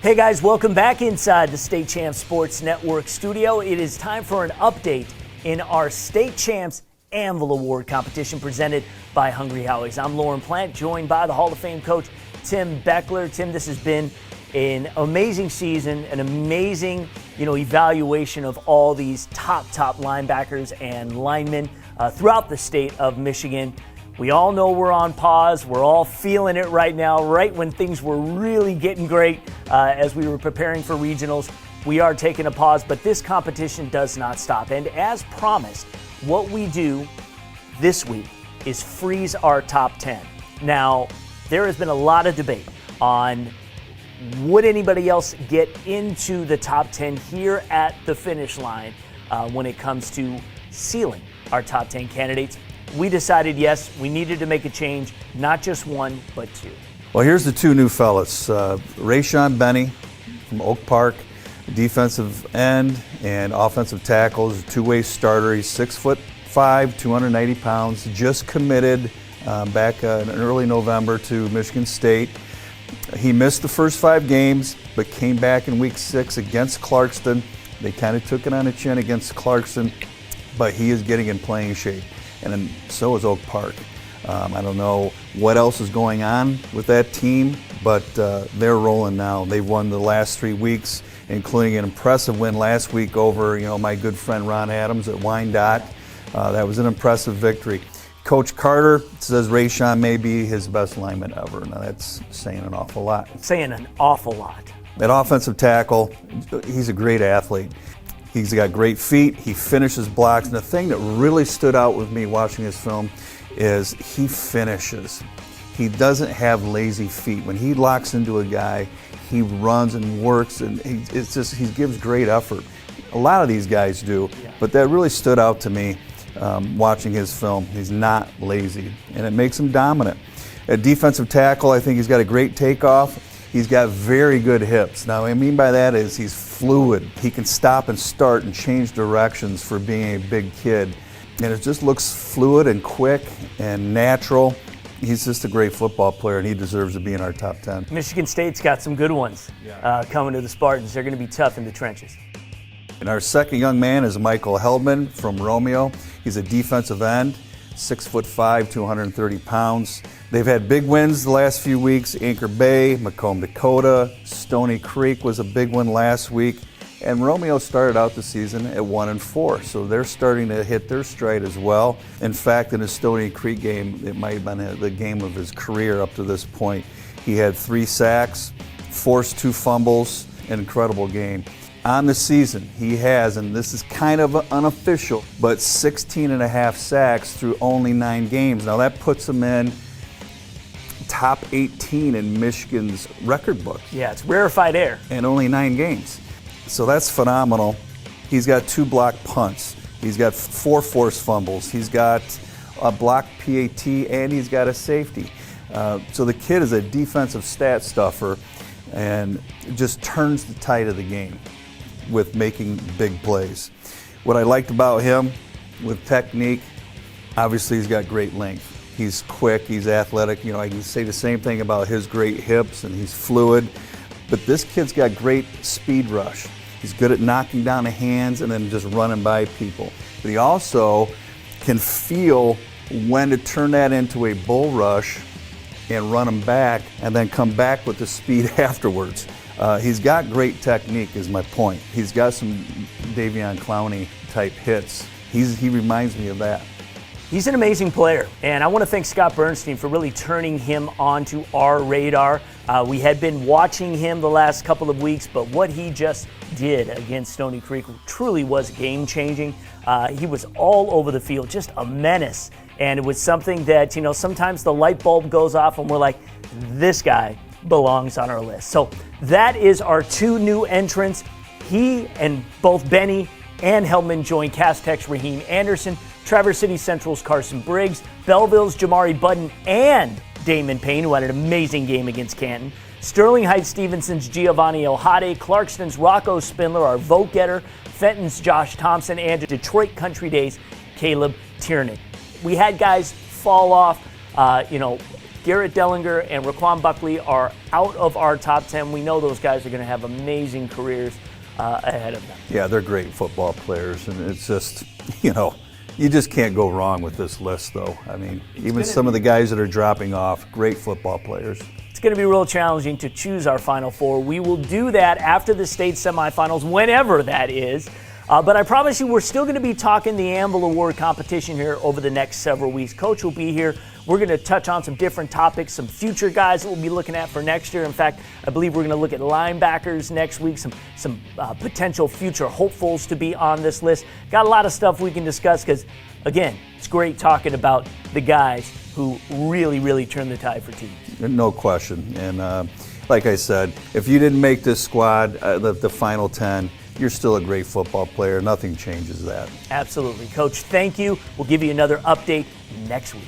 Hey guys, welcome back inside the State Champs Sports Network studio. It is time for an update in our State Champs Anvil Award competition presented by Hungry Howie's. I'm Lauren Plant, joined by the Hall of Fame coach Tim Beckler. Tim, this has been an amazing season, an amazing evaluation of all these top linebackers and linemen throughout the state of Michigan. We all know we're on pause. We're all feeling it right now, right when things were really getting great as we were preparing for regionals. We are taking a pause, but this competition does not stop. And as promised, what we do this week is freeze our top 10. Now, there has been a lot of debate on would anybody else get into the top 10 here at the finish line when it comes to sealing our top 10 candidates. We decided, yes, we needed to make a change, not just one, but two. Well, here's the two new fellas. Raeshawn Benny from Oak Park, defensive end and offensive tackle. He's a two-way starter. He's 6'5", 290 pounds, just committed back in early November to Michigan State. He missed the first 5 games, but came back in week 6 against Clarkston. They kind of took it on the chin against Clarkston, but he is getting in playing shape. And then so is Oak Park. I don't know what else is going on with that team, but they're rolling now. They've won the last 3 weeks, including an impressive win last week over, my good friend Ron Adams at Wyandotte. That was an impressive victory. Coach Carter says Raeshawn may be his best lineman ever. Now that's saying an awful lot. Saying an awful lot. At offensive tackle, he's a great athlete. He's got great feet. He finishes blocks. And the thing that really stood out with me watching his film is he finishes. He doesn't have lazy feet. When he locks into a guy, he runs and works, and he gives great effort. A lot of these guys do, but that really stood out to me watching his film. He's not lazy, and it makes him dominant. At defensive tackle, I think he's got a great takeoff. He's got very good hips. Now, what I mean by that is he's fluid. He can stop and start and change directions for being a big kid. And it just looks fluid and quick and natural. He's just a great football player, and he deserves to be in our top 10. Michigan State's got some good ones coming to the Spartans. They're going to be tough in the trenches. And our second young man is Michael Hellman from Romeo. He's a defensive end, 6'5", 230 pounds. They've had big wins the last few weeks. Anchor Bay, Macomb, Dakota, Stony Creek was a big one last week. And Romeo started out the season at 1-4, so they're starting to hit their stride as well. In fact, in his Stony Creek game, it might have been the game of his career up to this point. He had 3 sacks, forced 2 fumbles, an incredible game. On the season, he has, and this is kind of unofficial, but 16.5 sacks through only 9 games. Now that puts him in top 18 in Michigan's record book. Yeah, it's rarefied air. And only 9 games. So that's phenomenal. He's got 2 blocked punts. He's got 4 forced fumbles. He's got a blocked PAT, and he's got a safety. So the kid is a defensive stat stuffer and just turns the tide of the game with making big plays. What I liked about him with technique, obviously he's got great length. He's quick, he's athletic. I can say the same thing about his great hips, and he's fluid. But this kid's got great speed rush. He's good at knocking down the hands and then just running by people. But he also can feel when to turn that into a bull rush and run them back and then come back with the speed afterwards. He's got great technique is my point. He's got some Davion Clowney type hits. He reminds me of that. He's an amazing player, and I want to thank Scott Bernstein for really turning him onto our radar. We had been watching him the last couple of weeks, but what he just did against Stony Creek truly was game-changing. He was all over the field, just a menace, and it was something that, sometimes the light bulb goes off and we're like, this guy belongs on our list. So that is our 2 new entrants. He and both Benny and Hellman joined Castex Raheem Anderson, Traverse City Central's Carson Briggs, Belleville's Jamari Budden, and Damon Payne, who had an amazing game against Canton. Sterling Heights Stevenson's Giovanni Elhade, Clarkston's Rocco Spindler, our vote getter, Fenton's Josh Thompson, and Detroit Country Day's Caleb Tiernan. We had guys fall off, Garrett Dellinger and Raquan Buckley are out of our top 10. We know those guys are going to have amazing careers ahead of them. Yeah, they're great football players, and it's just, you just can't go wrong with this list, though. I mean, even some of the guys that are dropping off, great football players. It's going to be real challenging to choose our Final Four. We will do that after the state semifinals, whenever that is. But I promise you, we're still going to be talking the Anvil Award competition here over the next several weeks. Coach will be here. We're going to touch on some different topics, some future guys that we'll be looking at for next year. In fact, I believe we're going to look at linebackers next week, some potential future hopefuls to be on this list. Got a lot of stuff we can discuss because, again, it's great talking about the guys who really, really turn the tide for teams. No question. And like I said, if you didn't make this squad, the final 10, you're still a great football player. Nothing changes that. Absolutely. Coach, thank you. We'll give you another update next week.